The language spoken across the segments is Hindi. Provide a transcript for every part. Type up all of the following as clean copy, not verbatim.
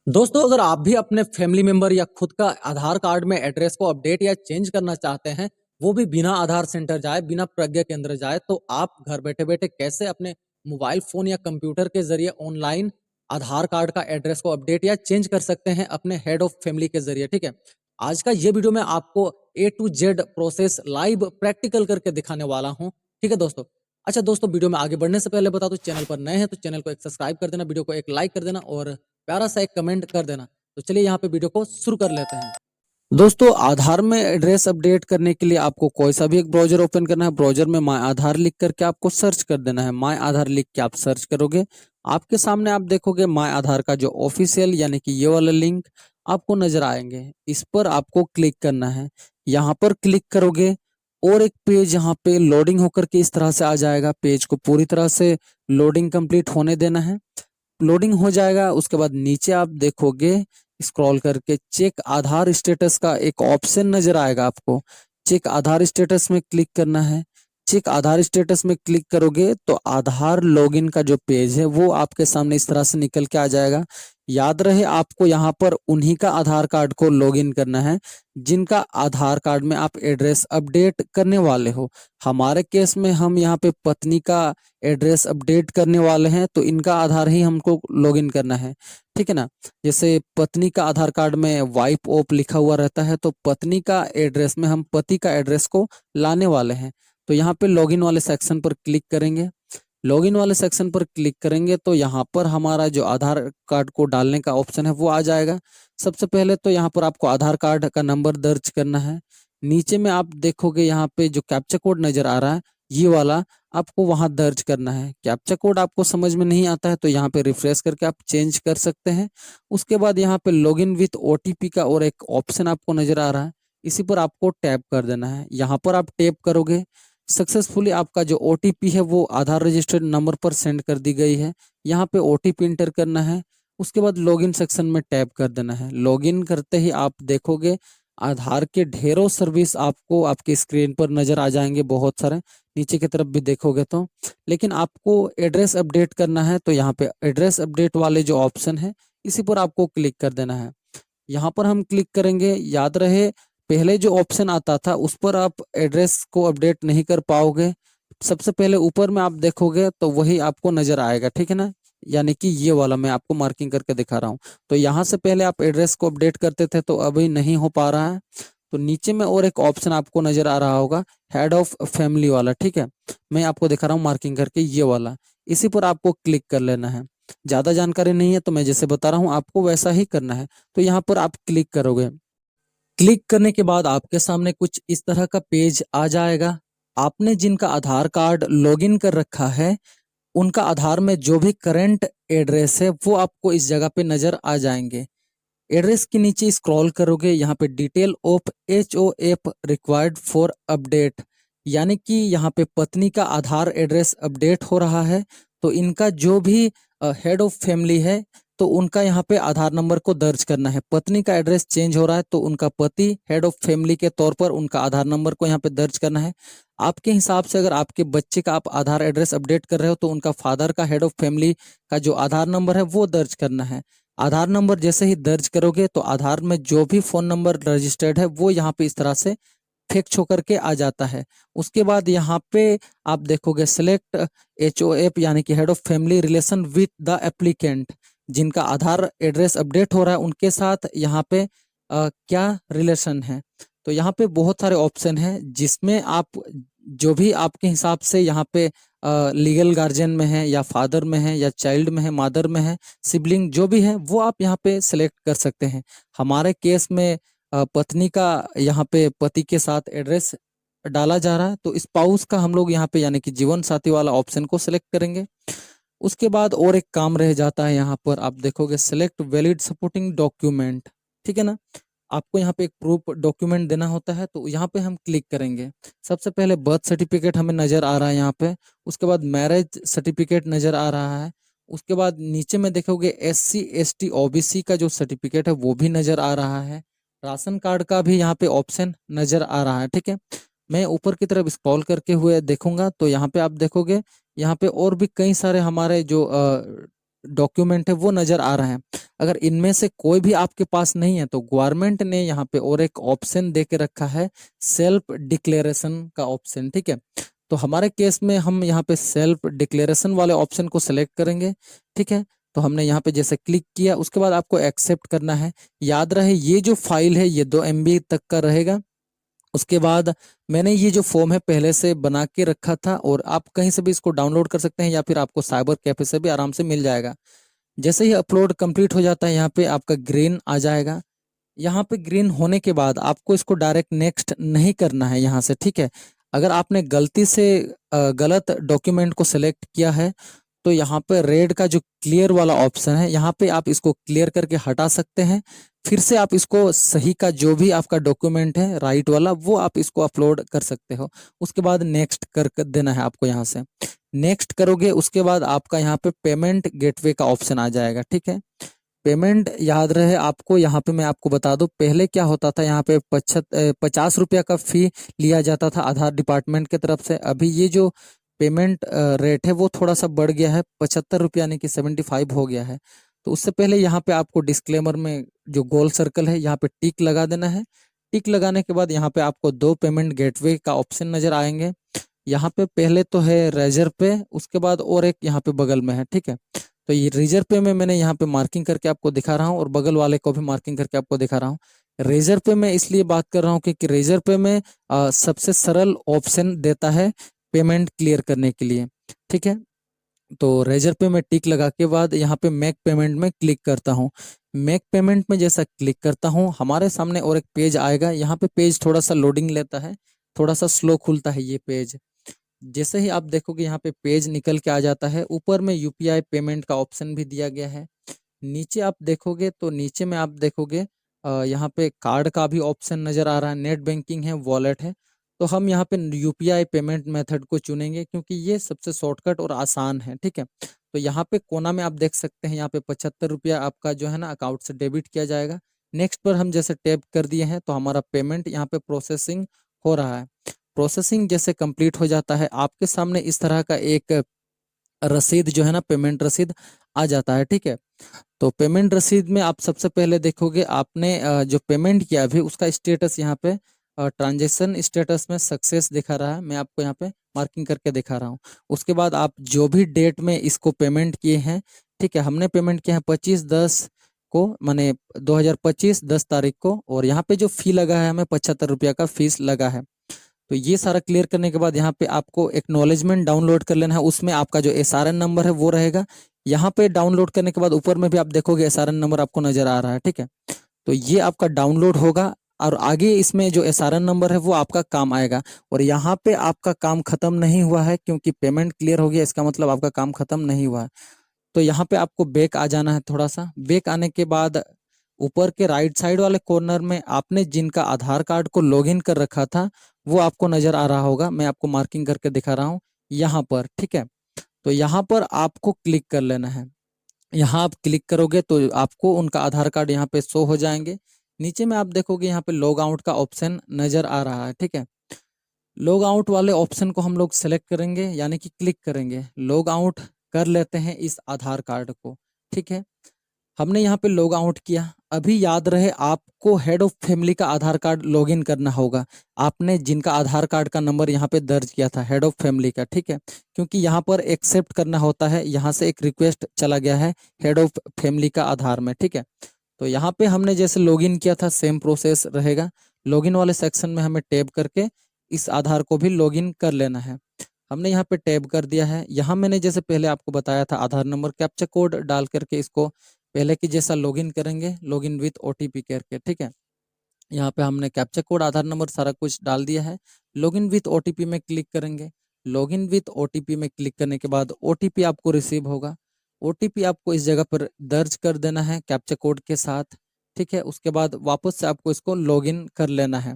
दोस्तों, अगर आप भी अपने फैमिली मेंबर या खुद का आधार कार्ड में एड्रेस को अपडेट या चेंज करना चाहते हैं, वो भी बिना आधार सेंटर जाए, बिना प्रज्ञा केंद्र जाए, तो आप घर बैठे-बैठे कैसे अपने मोबाइल फ़ोन या कंप्यूटर के ज़रिए ऑनलाइन आधार कार्ड का एड्रेस को अपडेट या चेंज कर सकते हैं अपने हेड ऑफ़ फैमिली के ज़रिए, ठीक है? आज का ये वीडियो मैं आपको A to Z process live practical करके दिखाने वाला हूँ, ठीक है दोस्तों? अच्छा दोस्तों, वीडियो में आगे बढ़ने से पहले बता दूँ, चैनल पर नए हैं तो चैनल को एक सब्सक्राइब कर देना, वीडियो को एक लाइक कर देना और प्यारा सा एक कमेंट कर देना। तो चलिए यहाँ पे वीडियो को शुरू कर लेते हैं। दोस्तों, आधार में एड्रेस अपडेट करने के लिए आपको कोई सा भी एक ब्राउजर ओपन करना है। ब्राउजर में माय आधार लिख करके आपको सर्च कर देना है। माय आधार लिख के आप सर्च करोगे, आपके सामने आप देखोगे माय आधार का जो ऑफिशियल यानी कि ये वाला लिंक आपको नजर आएंगे। इस पर आपको क्लिक करना है। यहाँ पर क्लिक करोगे और एक पेज यहाँ पे लोडिंग होकर के इस तरह से आ जाएगा। पेज को पूरी तरह से लोडिंग कंप्लीट होने देना है। लोडिंग हो जाएगा, उसके बाद नीचे आप देखोगे स्क्रॉल करके चेक आधार स्टेटस का एक ऑप्शन नजर आएगा आपको। चेक आधार स्टेटस में क्लिक करना है। चेक आधार स्टेटस में क्लिक करोगे तो आधार लॉगिन का जो पेज है वो आपके सामने इस तरह से निकल के आ जाएगा। याद रहे, आपको यहाँ पर उन्हीं का आधार कार्ड को लॉगिन करना है जिनका आधार कार्ड में आप एड्रेस अपडेट करने वाले हो। हमारे केस में हम यहाँ पे पत्नी का एड्रेस अपडेट करने वाले हैं, तो इनका आधार ही हमको लॉगिन करना है, ठीक है ना। जैसे पत्नी का आधार कार्ड में वाइफ ऑफ लिखा हुआ रहता है, तो पत्नी का एड्रेस में हम पति का एड्रेस को लाने वाले हैं। तो यहाँ पे लॉगिन वाले सेक्शन पर क्लिक करेंगे। लॉगिन वाले सेक्शन पर क्लिक करेंगे तो यहाँ पर हमारा जो आधार कार्ड को डालने का ऑप्शन है वो आ जाएगा। सबसे पहले तो यहाँ पर आपको आधार कार्ड का नंबर दर्ज करना है। नीचे में आप देखोगे यहाँ पे जो कैप्चा कोड नजर आ रहा है, ये वाला आपको वहां दर्ज करना है। कैप्चा कोड आपको समझ में नहीं आता है तो यहाँ पे रिफ्रेश करके आप चेंज कर सकते हैं। उसके बाद यहाँ पे लॉगिन विथ ओटीपी का और एक ऑप्शन आपको नजर आ रहा है, इसी पर आपको टैप कर देना है। यहाँ पर आप टैप करोगे, सक्सेसफुली आपका जो ओटीपी है वो आधार रजिस्टर्ड नंबर पर सेंड कर दी गई है। यहाँ पे ओटीपी इंटर करना है। उसके बाद लॉगिन सेक्शन में टैप कर देना है। लॉगिन करते ही आप देखोगे आधार के ढेरों सर्विस आपको आपकी स्क्रीन पर नजर आ जाएंगे, बहुत सारे। नीचे की तरफ भी देखोगे तो, लेकिन आपको एड्रेस अपडेट करना है तो यहाँ पे एड्रेस अपडेट वाले जो ऑप्शन है इसी पर आपको क्लिक कर देना है। यहाँ पर हम क्लिक करेंगे। याद रहे, पहले जो ऑप्शन आता था उस पर आप एड्रेस को अपडेट नहीं कर पाओगे। सबसे पहले ऊपर में आप देखोगे तो वही आपको नजर आएगा, ठीक है ना। यानी कि ये वाला मैं आपको मार्किंग करके दिखा रहा हूँ। तो यहाँ से पहले आप एड्रेस को अपडेट करते थे तो अभी नहीं हो पा रहा है। तो नीचे में और एक ऑप्शन आपको नजर आ रहा होगा, हेड ऑफ फैमिली वाला, ठीक है। मैं आपको दिखा रहा हूँ मार्किंग करके, ये वाला। इसी पर आपको क्लिक कर लेना है। ज्यादा जानकारी नहीं है तो मैं जैसे बता रहा हूँ आपको वैसा ही करना है। तो यहाँ पर आप क्लिक करोगे। क्लिक करने के बाद आपके सामने कुछ इस तरह का पेज आ जाएगा। आपने जिनका आधार कार्ड लॉगिन कर रखा है उनका आधार में जो भी करंट एड्रेस है वो आपको इस जगह पे नजर आ जाएंगे। एड्रेस के नीचे स्क्रॉल करोगे, यहाँ पे detail of HOF required for update, यानी कि यहाँ पे पत्नी का आधार एड्रेस अपडेट हो रहा है। तो इनका जो भी हेड ऑफ फैमिली है तो उनका यहाँ पे आधार नंबर को दर्ज करना है। पत्नी का एड्रेस चेंज हो रहा है तो उनका पति हेड ऑफ फैमिली के तौर पर उनका आधार नंबर को यहाँ पे दर्ज करना है। आपके हिसाब से अगर आपके बच्चे का आप आधार एड्रेस अपडेट कर रहे हो तो उनका फादर का हेड ऑफ फैमिली का जो आधार नंबर है वो दर्ज करना है। आधार नंबर जैसे ही दर्ज करोगे तो आधार में जो भी फोन नंबर रजिस्टर्ड है वो यहाँ पे इस तरह से फिक्स होकर के आ जाता है। उसके बाद यहाँ पे आप देखोगे सिलेक्ट HOF यानी कि head of family relation with the applicant, जिनका आधार एड्रेस अपडेट हो रहा है उनके साथ यहाँ पे क्या रिलेशन है। तो यहाँ पे बहुत सारे ऑप्शन हैं जिसमें आप जो भी आपके हिसाब से यहाँ पे लीगल गार्जियन में है या फादर में है या चाइल्ड में है, मदर में है, सिबलिंग जो भी है वो आप यहाँ पे सिलेक्ट कर सकते हैं। हमारे केस में पत्नी का यहाँ पे पति के साथ एड्रेस डाला जा रहा है तो स्पाउस का हम लोग यहाँ पे यानी कि जीवन साथी वाला ऑप्शन को सिलेक्ट करेंगे। उसके बाद और एक काम रह जाता है, यहाँ पर आप देखोगे सिलेक्ट वैलिड सपोर्टिंग डॉक्यूमेंट, ठीक है ना। आपको यहाँ पे एक प्रूफ डॉक्यूमेंट देना होता है तो यहाँ पे हम क्लिक करेंगे। सबसे पहले बर्थ सर्टिफिकेट हमें नजर आ रहा है यहाँ पे। उसके बाद मैरिज सर्टिफिकेट नजर आ रहा है। उसके बाद नीचे में देखोगे SC ST OBC का जो सर्टिफिकेट है वो भी नजर आ रहा है। राशन कार्ड का भी यहाँ पे ऑप्शन नजर आ रहा है, ठीक है। मैं ऊपर की तरफ स्क्रॉल करके हुए देखूंगा तो यहाँ पे आप देखोगे यहाँ पे और भी कई सारे हमारे जो डॉक्यूमेंट है वो नजर आ रहे हैं। अगर इनमें से कोई भी आपके पास नहीं है तो गवर्नमेंट ने यहाँ पे और एक ऑप्शन दे के रखा है, सेल्फ डिक्लेरेशन का ऑप्शन, ठीक है। तो हमारे केस में हम यहाँ पे सेल्फ डिक्लेरेशन वाले ऑप्शन को सिलेक्ट करेंगे, ठीक है। तो हमने यहाँ पे जैसे क्लिक किया, उसके बाद आपको एक्सेप्ट करना है। याद रहे ये जो फाइल है ये 2 MB तक का रहेगा। उसके बाद मैंने ये जो फॉर्म है पहले से बना के रखा था, और आप कहीं से भी इसको डाउनलोड कर सकते हैं या फिर आपको साइबर कैफे से भी आराम से मिल जाएगा। जैसे ही अपलोड कंप्लीट हो जाता है यहाँ पे आपका ग्रीन आ जाएगा। यहाँ पे ग्रीन होने के बाद आपको इसको डायरेक्ट नेक्स्ट नहीं करना है यहाँ से, ठीक है। अगर आपने गलती से गलत डॉक्यूमेंट को सिलेक्ट किया है तो यहाँ पे रेड का जो क्लियर वाला ऑप्शन है यहाँ पे आप इसको क्लियर करके हटा सकते हैं। फिर से आप इसको सही का जो भी आपका डॉक्यूमेंट है राइट वाला वो आप इसको अपलोड कर सकते हो। उसके बाद नेक्स्ट कर देना है आपको। यहाँ से नेक्स्ट करोगे उसके बाद आपका यहाँ पे पेमेंट गेटवे का ऑप्शन आ जाएगा, ठीक है। पेमेंट याद रहे आपको, यहाँ पे मैं आपको बता दूं पहले क्या होता था, यहाँ पे 50 रुपया का फी लिया जाता था आधार डिपार्टमेंट की तरफ से। अभी ये जो पेमेंट रेट है वो थोड़ा सा बढ़ गया है, 75 रुपया यानी कि 75 हो गया है। तो उससे पहले यहाँ पे आपको डिस्क्लेमर में जो गोल सर्कल है यहाँ पे टिक लगा देना है। टिक लगाने के बाद यहाँ पे आपको 2 पेमेंट गेटवे का ऑप्शन नजर आएंगे। यहाँ पे पहले तो है रेजर पे, उसके बाद और एक यहाँ पे बगल में है, ठीक है। तो ये रेजर पे में मैंने यहाँ पे मार्किंग करके आपको दिखा रहा हूँ और बगल वाले को भी मार्किंग करके आपको दिखा रहा हूँ। रेजर पे मैं इसलिए बात कर रहा हूँ क्योंकि रेजर पे में सबसे सरल ऑप्शन देता है पेमेंट क्लियर करने के लिए, ठीक है। तो रेजर पे मैं टिक लगा के बाद यहाँ पे मेक पेमेंट में क्लिक करता हूँ। मेक पेमेंट में जैसा क्लिक करता हूँ हमारे सामने और एक पेज आएगा। यहाँ पे पेज थोड़ा सा लोडिंग लेता है, थोड़ा सा स्लो खुलता है ये पेज। जैसे ही आप देखोगे यहाँ पे पेज निकल के आ जाता है। ऊपर में यूपीआई पेमेंट का ऑप्शन भी दिया गया है। नीचे आप देखोगे तो नीचे में आप देखोगे यहाँ पे कार्ड का भी ऑप्शन नजर आ रहा है, नेट बैंकिंग है, वॉलेट है। तो हम यहाँ पे यूपीआई पेमेंट मेथड को चुनेंगे क्योंकि ये सबसे शॉर्टकट और आसान है, ठीक है। तो यहाँ पे कोना में आप देख सकते हैं यहाँ पे 75 रुपया आपका जो है ना अकाउंट से डेबिट किया जाएगा। नेक्स्ट पर हम जैसे टैप कर दिए हैं तो हमारा पेमेंट यहाँ पे प्रोसेसिंग हो रहा है। प्रोसेसिंग जैसे कंप्लीट हो जाता है आपके सामने इस तरह का एक रसीद जो है ना पेमेंट रसीद आ जाता है, ठीक है। तो पेमेंट रसीद में आप सबसे पहले देखोगे आपने जो पेमेंट किया अभी उसका स्टेटस यहाँ पे ट्रांजैक्शन स्टेटस में सक्सेस दिखा रहा है। मैं आपको यहाँ पे मार्किंग करके दिखा रहा हूँ। उसके बाद आप जो भी डेट में इसको पेमेंट किए हैं, ठीक है, हमने पेमेंट किया है 25/10 को, माने 2025 10 तारीख को, और यहाँ पे जो फी लगा है हमें 75 रुपया का फीस लगा है। तो ये सारा क्लियर करने के बाद यहाँ पे आपको एक्नॉलेजमेंट डाउनलोड कर लेना है। उसमें आपका जो एसआरएन नंबर है वो रहेगा। यहाँ पे डाउनलोड करने के बाद ऊपर में भी आप देखोगे एसआरएन नंबर आपको नजर आ रहा है, ठीक है। तो ये आपका डाउनलोड होगा और आगे इसमें जो एसआरएन नंबर है वो आपका काम आएगा। और यहाँ पे आपका काम खत्म नहीं हुआ है क्योंकि पेमेंट क्लियर हो गया, इसका मतलब आपका काम खत्म नहीं हुआ है। तो यहाँ पे आपको बैक आ जाना है। थोड़ा सा बैक आने के बाद ऊपर के राइट साइड वाले कॉर्नर में आपने जिनका आधार कार्ड को लॉगिन कर रखा था वो आपको नजर आ रहा होगा। मैं आपको मार्किंग करके दिखा रहा हूँ यहाँ पर, ठीक है। तो यहाँ पर आपको क्लिक कर लेना है। यहाँ आप क्लिक करोगे तो आपको उनका आधार कार्ड यहाँ पे शो हो जाएंगे। नीचे में आप देखोगे यहाँ पे लॉग आउट का ऑप्शन नजर आ रहा है, ठीक है। लॉग आउट वाले ऑप्शन को हम लोग सेलेक्ट करेंगे यानी कि क्लिक करेंगे, लॉग आउट कर लेते हैं इस आधार कार्ड को, ठीक है। हमने यहाँ पे लॉग आउट किया। अभी याद रहे आपको हेड ऑफ फैमिली का आधार कार्ड लॉगिन करना होगा। आपने जिनका आधार कार्ड का नंबर यहाँ पे दर्ज किया था हेड ऑफ फैमिली का, ठीक है, क्योंकि यहाँ पर एक्सेप्ट करना होता है। यहाँ से एक रिक्वेस्ट चला गया है हेड ऑफ फैमिली का आधार में, ठीक है। तो यहाँ पे हमने जैसे लॉगिन किया था सेम प्रोसेस रहेगा। लॉगिन वाले सेक्शन में हमें टैब करके इस आधार को भी लॉगिन कर लेना है। हमने यहाँ पे टैब कर दिया है। यहाँ मैंने जैसे पहले आपको बताया था आधार नंबर कैप्चा कोड डाल करके इसको पहले की जैसा लॉगिन करेंगे, लॉगिन विथ ओटीपी करके, ठीक है। यहाँ पे हमने कैप्चा कोड आधार नंबर सारा कुछ डाल दिया है। लॉगिन विथ ओटीपी में क्लिक करेंगे। लॉगिन विथ ओटीपी में क्लिक करने के बाद ओटीपी आपको रिसीव होगा। ओटीपी आपको इस जगह पर दर्ज कर देना है कैप्चा कोड के साथ, ठीक है। उसके बाद वापस से आपको इसको लॉगिन कर लेना है।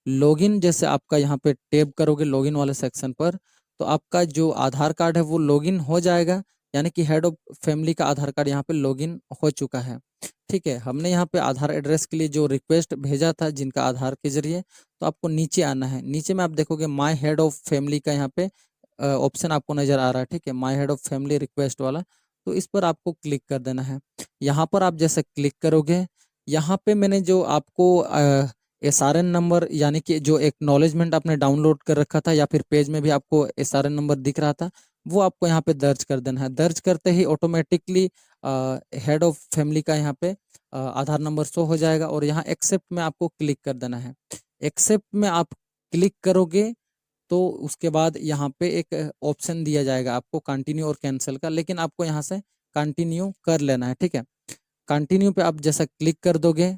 लॉगिन जैसे आपका यहाँ पे टैब करोगे लॉगिन वाले सेक्शन पर तो आपका जो आधार कार्ड है वो लॉगिन हो जाएगा, यानी कि हेड ऑफ फैमिली का आधार कार्ड यहाँ पे लॉगिन हो चुका है, ठीक है। हमने यहाँ पे आधार एड्रेस के लिए जो रिक्वेस्ट भेजा था जिनका आधार के जरिए, तो आपको नीचे आना है। नीचे में आप देखोगे माय हेड ऑफ फैमिली का यहाँ पे ऑप्शन आपको नजर आ रहा है, ठीक है, my head of family request वाला। तो इस पर आपको क्लिक कर देना है। यहाँ पर आप जैसे क्लिक करोगे, यहाँ पे मैंने जो आपको SRN नंबर यानी कि जो एक्नॉलेजमेंट आपने डाउनलोड कर रखा था या फिर पेज में भी आपको SRN नंबर दिख रहा था, वो आपको यहाँ पे दर्ज कर देना है। दर्ज करते ही ऑटोमेटिकली हेड ऑफ फैमिली का यहाँ पे आधार नंबर शो हो जाएगा और यहाँ एक्सेप्ट में आपको क्लिक कर देना है। एक्सेप्ट में आप क्लिक करोगे तो उसके बाद यहाँ पे एक ऑप्शन दिया जाएगा आपको कंटिन्यू और कैंसिल का, लेकिन आपको यहाँ से कंटिन्यू कर लेना है, ठीक है। कंटिन्यू पे आप जैसा क्लिक कर दोगे,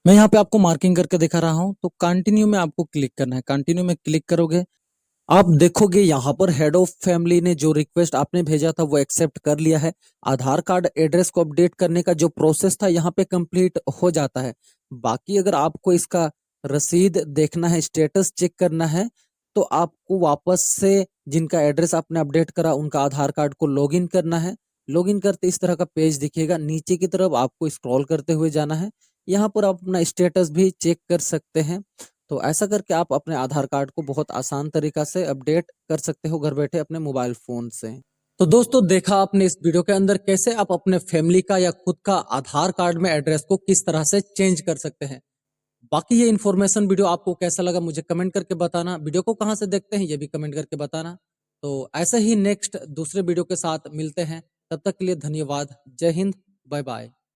मैं यहाँ पे आपको मार्किंग करके दिखा रहा हूँ, तो कंटिन्यू में आपको क्लिक करना है। कंटिन्यू में क्लिक करोगे, आप देखोगे यहाँ पर हेड ऑफ फैमिली ने जो रिक्वेस्ट आपने भेजा था वो एक्सेप्ट कर लिया है। आधार कार्ड एड्रेस को अपडेट करने का जो प्रोसेस था यहाँ पे कंप्लीट हो जाता है। बाकी अगर आपको इसका रसीद देखना है, स्टेटस चेक करना है, तो आपको वापस से जिनका एड्रेस आपने अपडेट करा उनका आधार कार्ड को लॉगिन करना है। लॉगिन करते इस तरह का पेज दिखेगा, नीचे की तरफ आपको स्क्रॉल करते हुए जाना है। यहाँ पर आप अपना स्टेटस भी चेक कर सकते हैं। तो ऐसा करके आप अपने आधार कार्ड को बहुत आसान तरीका से अपडेट कर सकते हो घर बैठे अपने मोबाइल फोन से। तो दोस्तों, देखा आपने इस वीडियो के अंदर कैसे आप अपने फैमिली का या खुद का आधार कार्ड में एड्रेस को किस तरह से चेंज कर सकते हैं। बाकी ये इन्फॉर्मेशन वीडियो आपको कैसा लगा मुझे कमेंट करके बताना। वीडियो को कहाँ से देखते हैं ये भी कमेंट करके बताना। तो ऐसे ही नेक्स्ट दूसरे वीडियो के साथ मिलते हैं। तब तक के लिए धन्यवाद। जय हिंद। Bye bye.